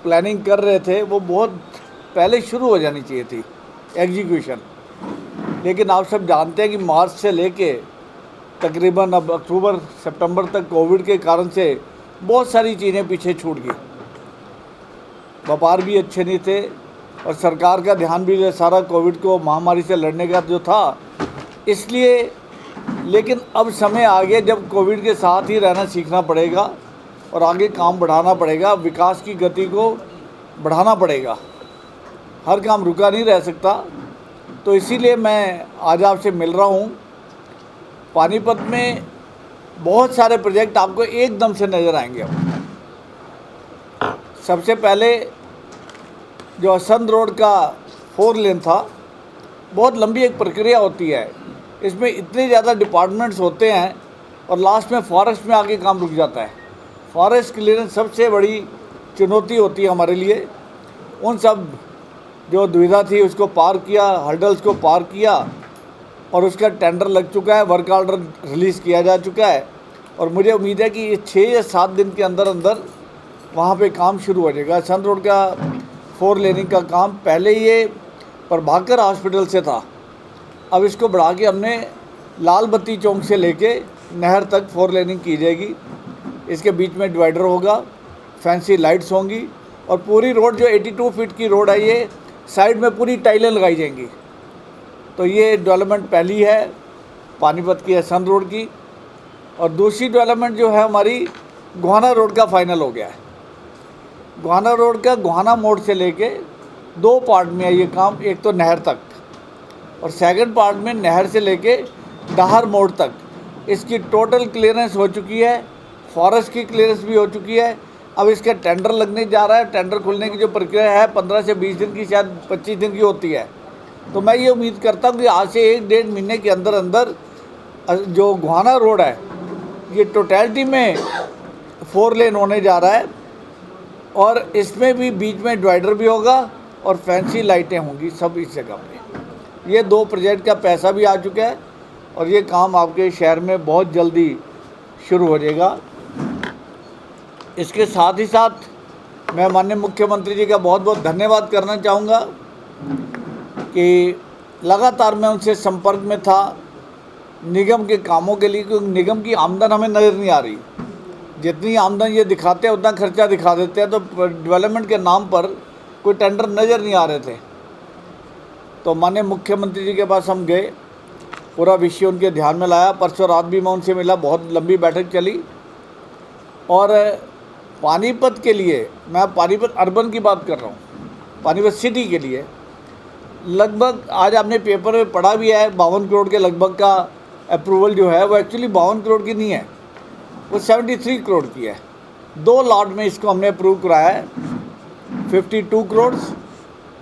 Planning कर रहे थे वो बहुत पहले शुरू हो जानी चाहिए थी एग्जीक्यूशन, लेकिन आप सब जानते हैं कि मार्च से लेके तकरीबन अब अक्टूबर सितंबर तक कोविड के कारण से बहुत सारी चीज़ें पीछे छूट गई। व्यापार भी अच्छे नहीं थे और सरकार का ध्यान भी सारा कोविड को महामारी से लड़ने का जो था, इसलिए। लेकिन अब समय आ गया जब कोविड के साथ ही रहना सीखना पड़ेगा और आगे काम बढ़ाना पड़ेगा, विकास की गति को बढ़ाना पड़ेगा। हर काम रुका नहीं रह सकता। तो इसीलिए मैं आज आपसे मिल रहा हूँ। पानीपत में बहुत सारे प्रोजेक्ट आपको एकदम से नज़र आएंगे। अब सबसे पहले जो असंध रोड का 4 लेन था, बहुत लंबी एक प्रक्रिया होती है। इसमें इतने ज़्यादा डिपार्टमेंट्स होते हैं और लास्ट में फॉरेस्ट में आके काम रुक जाता है। फॉरेस्ट क्लियरेंस सबसे बड़ी चुनौती होती है हमारे लिए। उन सब जो दुविधा थी उसको पार किया, हर्डल्स को पार किया और उसका टेंडर लग चुका है, वर्क ऑर्डर रिलीज़ किया जा चुका है और मुझे उम्मीद है कि ये 6 या 7 दिन के अंदर अंदर वहाँ पे काम शुरू हो जाएगा। संत रोड का 4 लेनिंग का काम पहले ये प्रभाकर हॉस्पिटल से था, अब इसको बढ़ा के हमने लाल बत्ती चौक से लेके नहर तक 4 लेनिंग की जाएगी। इसके बीच में डिवाइडर होगा, फैंसी लाइट्स होंगी और पूरी रोड जो 82 फीट की रोड है, ये साइड में पूरी टाइलें लगाई जाएंगी। तो ये डेवलपमेंट पहली है पानीपत की संत रोड की। और दूसरी डेवलपमेंट जो है हमारी गोहाना रोड का फाइनल हो गया है। गोहाना रोड का गोहाना मोड़ से लेके 2 पार्ट में है ये काम, एक तो नहर तक और सेकंड पार्ट में नहर से लेके डाहर मोड़ तक। इसकी टोटल क्लियरेंस हो चुकी है, फॉरेस्ट की क्लियरेंस भी हो चुकी है। अब इसका टेंडर लगने जा रहा है। टेंडर खुलने की जो प्रक्रिया है 15 से 20 दिन की, शायद 25 दिन की होती है। तो मैं ये उम्मीद करता हूँ कि आज से 1-1.5 महीने के अंदर अंदर जो गोहाना रोड है ये टोटलिटी में 4 लेन होने जा रहा है और इसमें भी बीच में डिवाइडर भी होगा और फैंसी लाइटें होंगी सब इस जगह पे। ये 2 प्रोजेक्ट का पैसा भी आ चुका है और ये काम आपके शहर में बहुत जल्दी शुरू हो जाएगा। इसके साथ ही साथ मैं माननीय मुख्यमंत्री जी का बहुत बहुत धन्यवाद करना चाहूँगा कि लगातार मैं उनसे संपर्क में था निगम के कामों के लिए, क्योंकि निगम की आमदन हमें नज़र नहीं आ रही। जितनी आमदन ये दिखाते हैं उतना खर्चा दिखा देते हैं, तो डेवलपमेंट के नाम पर कोई टेंडर नज़र नहीं आ रहे थे। तो माननीय मुख्यमंत्री जी के पास हम गए, पूरा विषय उनके ध्यान में लाया। परसों रात भी मैं उनसे मिला, बहुत लंबी बैठक चली। और पानीपत के लिए, मैं पानीपत अर्बन की बात कर रहा हूँ, पानीपत सिटी के लिए लगभग आज आपने पेपर में पढ़ा भी है 52 करोड़ के लगभग का अप्रूवल जो है वो एक्चुअली 52 करोड़ की नहीं है, वो 73 करोड़ की है। 2 लॉट में इसको हमने अप्रूव कराया है, 52 करोड़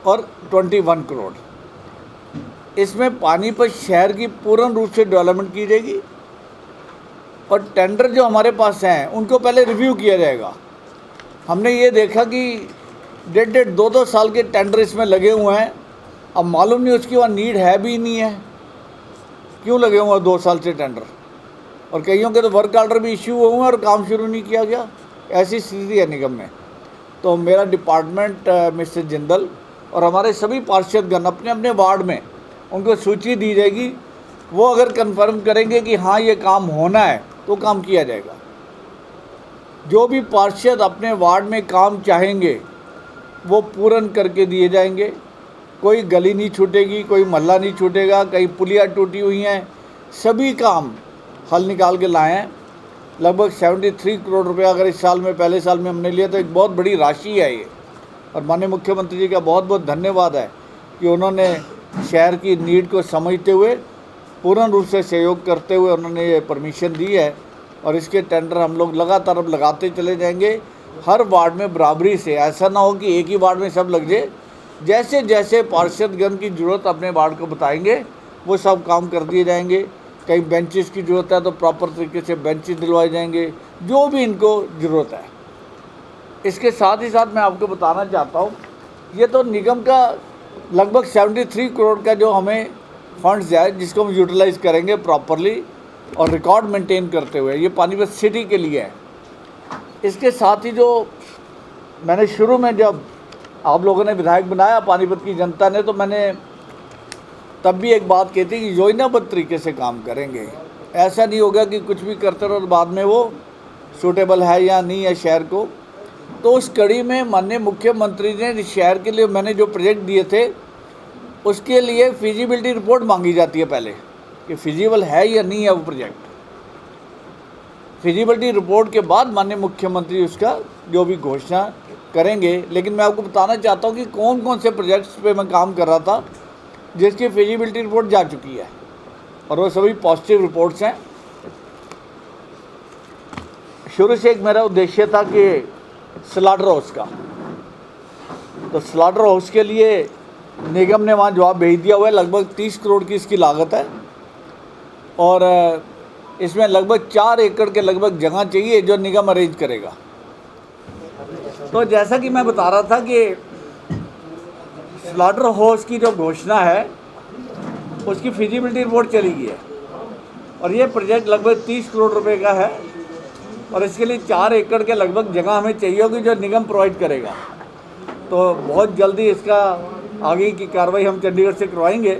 और 21 करोड़। इसमें पानीपत शहर की पूर्ण रूप से डेवलपमेंट की जाएगी और टेंडर जो हमारे पास हैं उनको पहले रिव्यू किया जाएगा। हमने ये देखा कि 1.5-2 साल के टेंडर इसमें लगे हुए हैं। अब मालूम नहीं उसकी वहाँ नीड है भी नहीं है, क्यों लगे हुए हैं 2 साल से टेंडर। और कईयों के तो वर्क ऑर्डर भी इश्यू हुए हैं और काम शुरू नहीं किया गया। ऐसी स्थिति है निगम में। तो मेरा डिपार्टमेंट मिस्टर जिंदल और हमारे सभी पार्षदगण अपने अपने वार्ड में उनको सूची दी जाएगी। वो अगर कंफर्म करेंगे कि हाँ ये काम होना है तो काम किया जाएगा। जो भी पार्षद अपने वार्ड में काम चाहेंगे वो पूर्ण करके दिए जाएंगे। कोई गली नहीं छूटेगी, कोई मोहल्ला नहीं छूटेगा, कई पुलियाँ टूटी हुई हैं, सभी काम हल निकाल के लाए हैं। लगभग 73 करोड़ रुपया अगर इस साल में, पहले साल में हमने लिया तो एक बहुत बड़ी राशि है ये। और माननीय मुख्यमंत्री जी का बहुत बहुत धन्यवाद है कि उन्होंने शहर की नीड को समझते हुए पूर्ण रूप से सहयोग करते हुए उन्होंने ये परमिशन दी है। और इसके टेंडर हम लोग लगातार अब लगाते चले जाएंगे, हर वार्ड में बराबरी से। ऐसा ना हो कि एक ही वार्ड में सब लग जाए। जैसे जैसे पार्षदगण की ज़रूरत अपने वार्ड को बताएंगे वो सब काम कर दिए जाएंगे। कहीं बेंचेस की ज़रूरत है तो प्रॉपर तरीके से बेंचेस दिलवाए जाएंगे, जो भी इनको ज़रूरत है। इसके साथ ही साथ मैं आपको बताना चाहता हूँ, ये तो निगम का लगभग 73 करोड़ का जो हमें फंड्स है जिसको हम यूटिलाइज़ करेंगे प्रॉपरली और रिकॉर्ड मेंटेन करते हुए, ये पानीपत सिटी के लिए है। इसके साथ ही जो मैंने शुरू में जब आप लोगों ने विधायक बनाया पानीपत की जनता ने, तो मैंने तब भी एक बात कही थी कि योजनाबद्ध तरीके से काम करेंगे। ऐसा नहीं होगा कि कुछ भी करते रहो और बाद में वो सूटेबल है या नहीं है शहर को। तो उस कड़ी में माननीय मुख्यमंत्री ने शहर के लिए मैंने जो प्रोजेक्ट दिए थे उसके लिए फिजिबिलिटी रिपोर्ट मांगी जाती है पहले, कि फिजिबल है या नहीं है वो प्रोजेक्ट। फिजिबिलिटी रिपोर्ट के बाद माननीय मुख्यमंत्री उसका जो भी घोषणा करेंगे। लेकिन मैं आपको बताना चाहता हूँ कि कौन कौन से प्रोजेक्ट्स पे मैं काम कर रहा था जिसकी फिजिबिलिटी रिपोर्ट जा चुकी है, और वो सभी पॉजिटिव रिपोर्ट्स हैं। शुरू से एक मेरा उद्देश्य था कि स्लाटर हाउस का, तो स्लाटर हाउस के लिए निगम ने वहाँ जवाब भेज दिया हुआ है। लगभग 30 करोड़ की इसकी लागत है, और इसमें लगभग 4 एकड़ के लगभग जगह चाहिए जो निगम अरेंज करेगा। तो जैसा कि मैं बता रहा था कि स्लाटर हाउस की जो घोषणा है उसकी फिजिबिलिटी रिपोर्ट चली गई है, और ये प्रोजेक्ट लगभग 30 करोड़ रुपए का है, और इसके लिए 4 एकड़ के लगभग जगह हमें चाहिए होगी जो निगम प्रोवाइड करेगा। तो बहुत जल्दी इसका आगे की कार्रवाई हम चंडीगढ़ से करवाएंगे।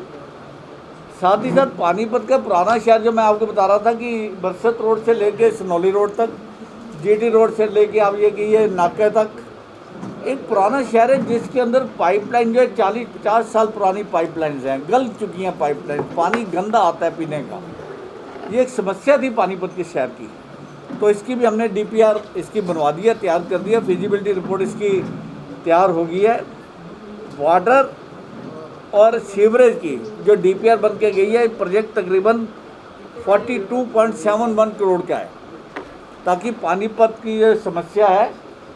साथ ही साथ पानीपत का पुराना शहर जो मैं आपको बता रहा था कि बरसत रोड से लेके सनौली रोड तक, जीटी रोड से लेके आप ये नाके तक एक पुराना शहर है जिसके अंदर पाइपलाइन जो है 40-50 साल पुरानी पाइपलाइंस हैं, गल चुकी हैं पाइपलाइन, पानी गंदा आता है पीने का। ये एक समस्या थी पानीपत के शहर की। तो इसकी भी हमने डीपीआर इसकी बनवा दिया, तैयार कर दिया, फिजिबिलिटी रिपोर्ट इसकी तैयार हो गई है। वाटर और सीवरेज की जो डीपीआर बन के गई है, प्रोजेक्ट तकरीबन 42.71 करोड़ का है, ताकि पानीपत की ये समस्या है,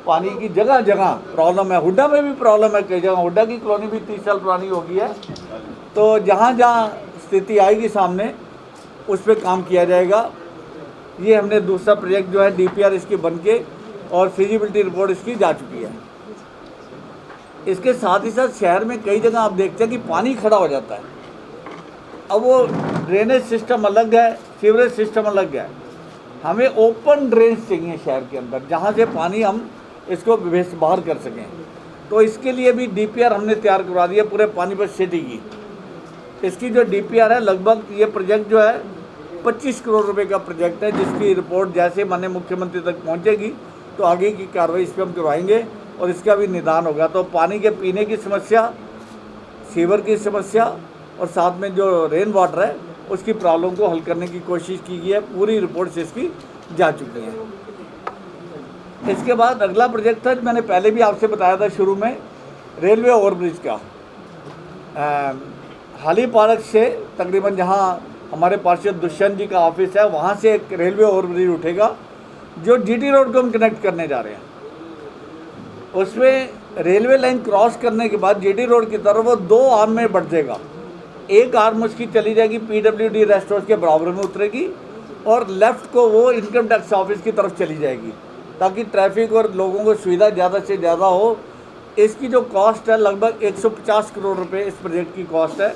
पानी की जगह जगह प्रॉब्लम है। हुड्डा में भी प्रॉब्लम है कई जगह, हुड्डा की कॉलोनी भी 30 साल पुरानी हो गई है। तो जहाँ जहाँ स्थिति आएगी सामने उस पर काम किया जाएगा। ये हमने दूसरा प्रोजेक्ट जो है डीपीआर इसकी बन के और फिजिबिलिटी रिपोर्ट इसकी जा चुकी है। इसके साथ ही साथ शहर में कई जगह आप देखते हैं कि पानी खड़ा हो जाता है। अब वो ड्रेनेज सिस्टम अलग है, सीवरेज सिस्टम अलग है। हमें ओपन ड्रेन्स चाहिए शहर के अंदर, जहाँ से पानी हम इसको बाहर कर सकें। तो इसके लिए भी डीपीआर हमने तैयार करवा दिया पूरे पानीपत सिटी की। इसकी जो डीपीआर है, लगभग ये प्रोजेक्ट जो है 25 करोड़ रुपए का प्रोजेक्ट है, जिसकी रिपोर्ट जैसे माननीय मुख्यमंत्री तक पहुंचेगी तो आगे की कार्रवाई इस पर हम करवाएंगे और इसका भी निदान होगा। तो पानी के पीने की समस्या, सीवर की समस्या और साथ में जो रेन वाटर है उसकी प्रॉब्लम को हल करने की कोशिश की गई है। पूरी रिपोर्ट से इसकी जा चुकी है। इसके बाद अगला प्रोजेक्ट था, मैंने पहले भी आपसे बताया था शुरू में, रेलवे ओवरब्रिज का। हाली पार्क से तकरीबन जहाँ हमारे पार्षद दुष्यंत जी का ऑफिस है, वहाँ से एक रेलवे ओवरब्रिज उठेगा जो जीटी रोड को हम कनेक्ट करने जा रहे हैं। उसमें रेलवे लाइन क्रॉस करने के बाद जीटी रोड की तरफ वो 2 आर्म में बढ़ जाएगा। एक आर्म उसकी चली जाएगी पीडब्ल्यूडी रेस्ट हाउस के बराबर में उतरेगी, और लेफ्ट को वो इनकम टैक्स ऑफिस की तरफ चली जाएगी, ताकि ट्रैफिक और लोगों को सुविधा ज़्यादा से ज़्यादा हो। इसकी जो कॉस्ट है लगभग 150 करोड़ रुपए इस प्रोजेक्ट की कॉस्ट है।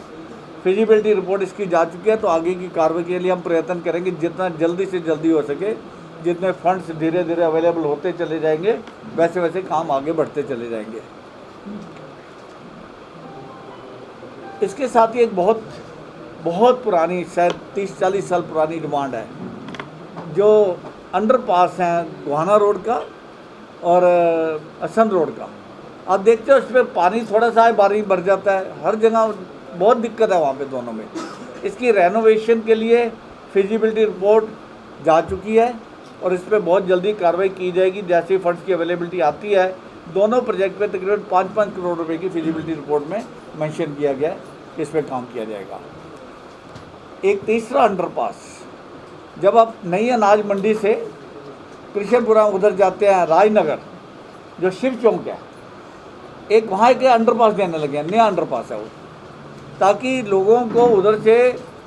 फिजिबिलिटी रिपोर्ट इसकी जा चुकी है। तो आगे की कार्रवाई के लिए हम प्रयत्न करेंगे जितना जल्दी से जल्दी हो सके। जितने फंड्स धीरे धीरे अवेलेबल होते चले जाएंगे वैसे वैसे काम आगे बढ़ते चले जाएंगे। इसके साथ ही एक बहुत पुरानी, शायद 30-40 साल पुरानी डिमांड है, जो अंडरपास हैं गोहाना रोड का और असंध रोड का। आप देखते हो उस पर पानी थोड़ा सा बारी भर जाता है, हर जगह बहुत दिक्कत है वहाँ पे दोनों में। इसकी रेनोवेशन के लिए फिजिबिलिटी रिपोर्ट जा चुकी है और इस पर बहुत जल्दी कार्रवाई की जाएगी। जैसे फंड्स की अवेलेबिलिटी आती है, दोनों प्रोजेक्ट पे तकरीबन 5-5 करोड़ रुपए की फिजिबिलिटी रिपोर्ट में मेंशन किया गया है कि इस पर काम किया जाएगा। एक तीसरा अंडरपास, जब आप नई अनाज मंडी से कृष्णपुरा उधर जाते हैं राजनगर, जो शिव चौक है, एक वहाँ के अंडरपास देने लगे हैं, नया अंडरपास है वो, ताकि लोगों को उधर से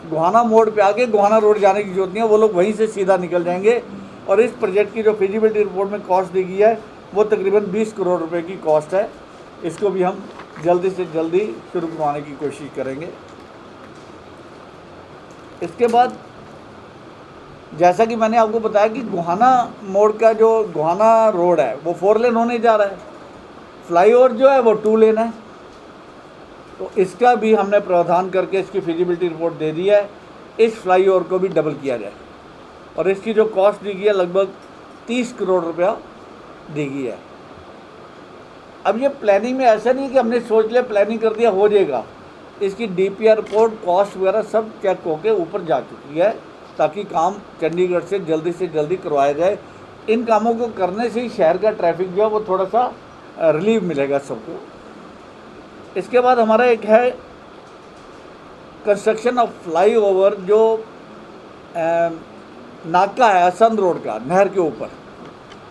गोहाना मोड़ पे आके गोहाना रोड जाने की जरूरत नहीं है, वो लोग वहीं से सीधा निकल जाएंगे। और इस प्रोजेक्ट की जो फिजिबिलिटी रिपोर्ट में कॉस्ट दी गई है वो तकरीबन 20 करोड़ रुपए की कॉस्ट है। इसको भी हम जल्दी से जल्दी शुरू करवाने की कोशिश करेंगे। इसके बाद जैसा कि मैंने आपको बताया कि गोहाना मोड़ का जो गोहाना रोड है वो 4 लेन होने जा रहा है, फ्लाईओवर जो है वो 2 लेन है। तो इसका भी हमने प्रावधान करके इसकी फिजिबिलिटी रिपोर्ट दे दी है, इस फ्लाईओवर को भी डबल किया जाए। और इसकी जो कॉस्ट दी गई है लगभग 30 करोड़ रुपया दी गई है। अब ये प्लानिंग में ऐसा नहीं कि हमने सोच लिया प्लानिंग कर दिया हो जाएगा, इसकी डीपीआर रिपोर्ट कॉस्ट वगैरह सब चेक होके ऊपर जा चुकी है, ताकि काम चंडीगढ़ से जल्दी करवाया जाए। इन कामों को करने से ही शहर का ट्रैफिक जो है वो थोड़ा सा रिलीफ मिलेगा सबको। इसके बाद हमारा एक है कंस्ट्रक्शन ऑफ फ्लाईओवर, जो नाका है असंध रोड का, नहर के ऊपर,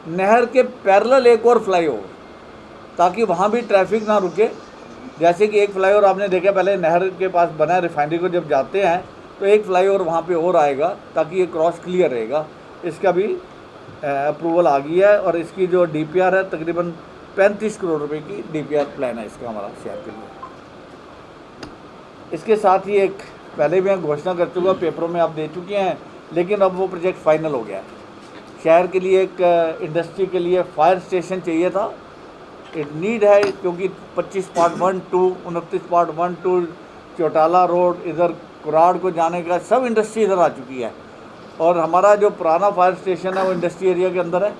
नहर के पैरेलल एक और फ्लाईओवर, ताकि वहाँ भी ट्रैफिक ना रुके। जैसे कि एक फ्लाईओवर आपने देखा पहले नहर के पास बना है, रिफाइनरी को जब जाते हैं तो एक फ्लाईओवर वहाँ पे और आएगा, ताकि ये क्रॉस क्लियर रहेगा। इसका भी अप्रूवल आ गई है और इसकी जो डीपीआर है तकरीबन 35 करोड़ रुपए की डीपीआर प्लान है इसका हमारा शहर के लिए। इसके साथ ही एक पहले भी मैं घोषणा कर चुका, पेपरों में आप दे चुके हैं, लेकिन अब वो प्रोजेक्ट फाइनल हो गया है। शहर के लिए एक इंडस्ट्री के लिए फायर स्टेशन चाहिए था, इट नीड है, क्योंकि 25.12 29.12 चौटाला रोड, इधर कुराड़ को जाने का सब इंडस्ट्री इधर आ चुकी है, और हमारा जो पुराना फायर स्टेशन है वो इंडस्ट्री एरिया के अंदर है।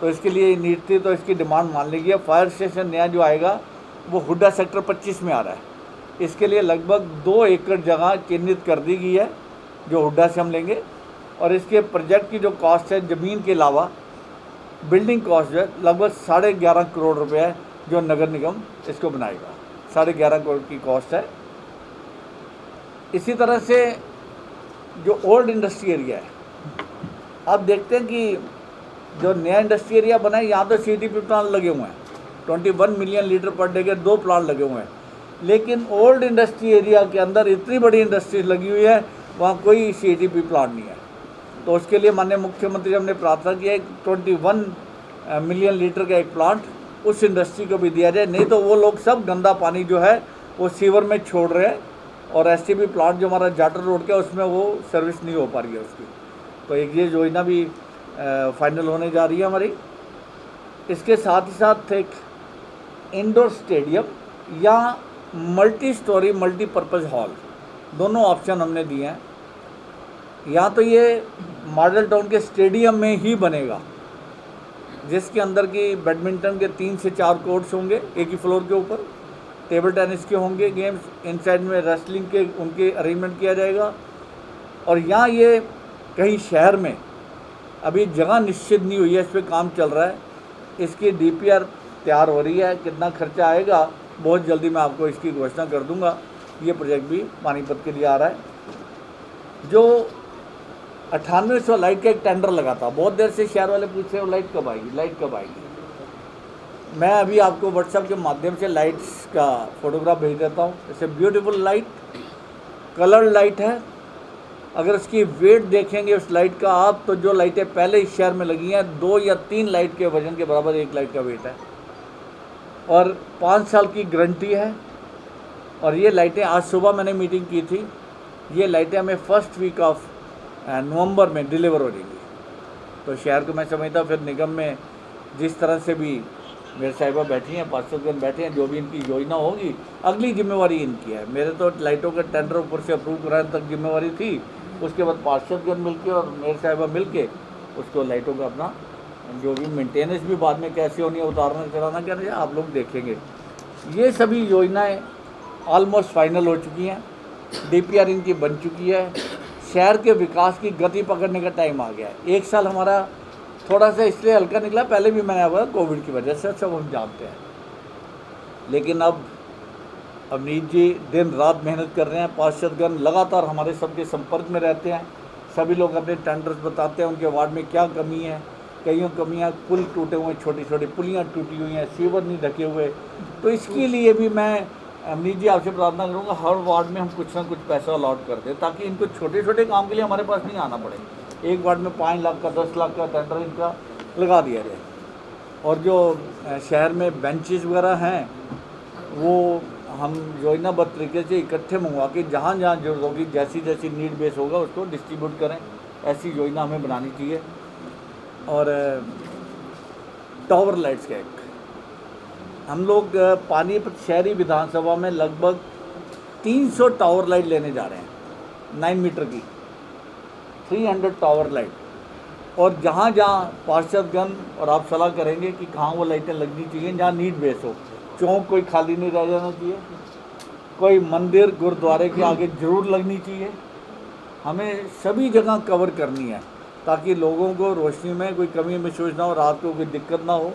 तो इसके लिए नीड थी, तो इसकी डिमांड मान ली गई है। फायर स्टेशन नया जो आएगा वो हुड्डा सेक्टर 25 में आ रहा है। इसके लिए लगभग 2 एकड़ जगह चिन्हित कर दी गई है जो हुड्डा से हम लेंगे, और इसके प्रोजेक्ट की जो कॉस्ट है ज़मीन के अलावा बिल्डिंग कॉस्ट जो है लगभग 11.5 करोड़ रुपए है, जो नगर निगम इसको बनाएगा। 11.5 करोड़ की कॉस्ट है। इसी तरह से जो ओल्ड इंडस्ट्री एरिया है, आप देखते हैं कि जो नया इंडस्ट्री एरिया बना है यहाँ तो CTP प्लांट लगे हुए हैं, 21 मिलियन लीटर पर डे के 2 प्लांट लगे हुए हैं, लेकिन ओल्ड इंडस्ट्री एरिया के अंदर इतनी बड़ी इंडस्ट्री लगी हुई है, वहाँ कोई CTP प्लांट नहीं है। तो उसके लिए माननीय मुख्यमंत्री हमने प्रार्थना की है 21 मिलियन लीटर का एक प्लांट उस इंडस्ट्री को भी दिया जाए, नहीं तो वो लोग सब गंदा पानी जो है वो सीवर में छोड़ रहे हैं, और STP प्लांट जो हमारा जाटर रोड का उसमें वो सर्विस नहीं हो पा रही है उसकी। तो एक ये योजना भी फाइनल होने जा रही है हमारी। इसके साथ ही साथ एक इंडोर स्टेडियम या मल्टी स्टोरी मल्टीपर्पज़ हॉल, दोनों ऑप्शन हमने दिए हैं। या तो ये मॉडल टाउन के स्टेडियम में ही बनेगा, जिसके अंदर की बैडमिंटन के 3 से 4 कोर्ट्स होंगे एक ही फ्लोर के ऊपर, टेबल टेनिस के होंगे गेम्स, इनसाइड में रेसलिंग के उनके अरेंजमेंट किया जाएगा। और यहाँ ये कहीं शहर में अभी जगह निश्चित नहीं हुई है, इस पर काम चल रहा है, इसकी DPR तैयार हो रही है। कितना खर्चा आएगा बहुत जल्दी मैं आपको इसकी घोषणा कर दूंगा। ये प्रोजेक्ट भी पानीपत के लिए आ रहा है। जो 9800 लाइट का एक टेंडर लगा था, बहुत देर से शहर वाले पूछ रहे हो लाइट कब आएगी, लाइट कब आएगी। मैं अभी आपको व्हाट्सएप के माध्यम से लाइट्स का फोटोग्राफ भेज देता हूँ। जैसे ब्यूटीफुल लाइट, कलर्ड लाइट है। अगर उसकी वेट देखेंगे उस लाइट का आप, तो जो लाइटें पहले इस शहर में लगी हैं 2 या 3 लाइट के वजन के बराबर एक लाइट का वेट है, और 5 साल की गारंटी है। और ये लाइटें आज सुबह मैंने मीटिंग की थी, ये लाइटें हमें फर्स्ट वीक ऑफ नवंबर में डिलीवर हो जाएंगी। तो शहर को मैं समझता हूँ फिर निगम में जिस तरह से भी मेरे साहिबा बैठी हैं, पार्षदगण बैठे हैं, जो भी इनकी योजना होगी अगली जिम्मेवारी इनकी है। मेरे तो लाइटों का टेंडर ऊपर से अप्रूव कराने तक जिम्मेवारी थी, उसके बाद पार्षदगण मिलके और मेरे साहिबा मिलके उसको लाइटों का अपना जो भी मेंटेनेंस भी बाद में कैसे होनी है, उतारना चढ़ाना क्या है, आप लोग देखेंगे। ये सभी योजनाएं ऑलमोस्ट फाइनल हो चुकी हैं, DPR इनकी बन चुकी है। शहर के विकास की गति पकड़ने का टाइम आ गया है। 1 साल हमारा थोड़ा सा इसलिए हल्का निकला, पहले भी मैंने बोला कोविड की वजह से, सब हम जानते हैं। लेकिन अब अवनीत जी दिन रात मेहनत कर रहे हैं, पार्षदगण लगातार हमारे सबके संपर्क में रहते हैं, सभी लोग अपने टेंडर्स बताते हैं उनके वार्ड में क्या कमी है। कईयों कमियां, पुल टूटे हुए, छोटी छोटी पुलियाँ टूटी हुई हैं, सीवर नहीं ढके हुए। तो इसके लिए भी मैं अवनीत जी आपसे प्रार्थना करूँगा हर वार्ड में हम कुछ ना कुछ पैसा अलॉट कर दें, ताकि इनको छोटे छोटे काम के लिए हमारे पास नहीं आना पड़े। एक वार्ड में 5 लाख का 10 लाख का टेंडर इनका लगा दिया जाए। और जो शहर में बेंचेस वगैरह हैं वो हम योजनाबद्ध तरीके से इकट्ठे मंगवा के जहाँ जहाँ जरूरत होगी, जैसी जैसी नीड बेस होगा उसको डिस्ट्रीब्यूट करें। ऐसी योजना हमें बनानी चाहिए। और टावर लाइट्स का एक हम लोग पानीपत शहरी विधानसभा में लगभग 300 टावर लाइट लेने जा रहे हैं, 9 मीटर की 300 टावर लाइट। और जहाँ जहाँ पार्षदगण और आप सलाह करेंगे कि कहाँ वो लाइटें लगनी चाहिए, जहाँ नीड बेस हो, चौक कोई खाली नहीं रह जाना चाहिए, कोई मंदिर गुरुद्वारे के आगे ज़रूर लगनी चाहिए। हमें सभी जगह कवर करनी है ताकि लोगों को रोशनी में कोई कमी महसूस ना हो, रात को कोई दिक्कत ना हो।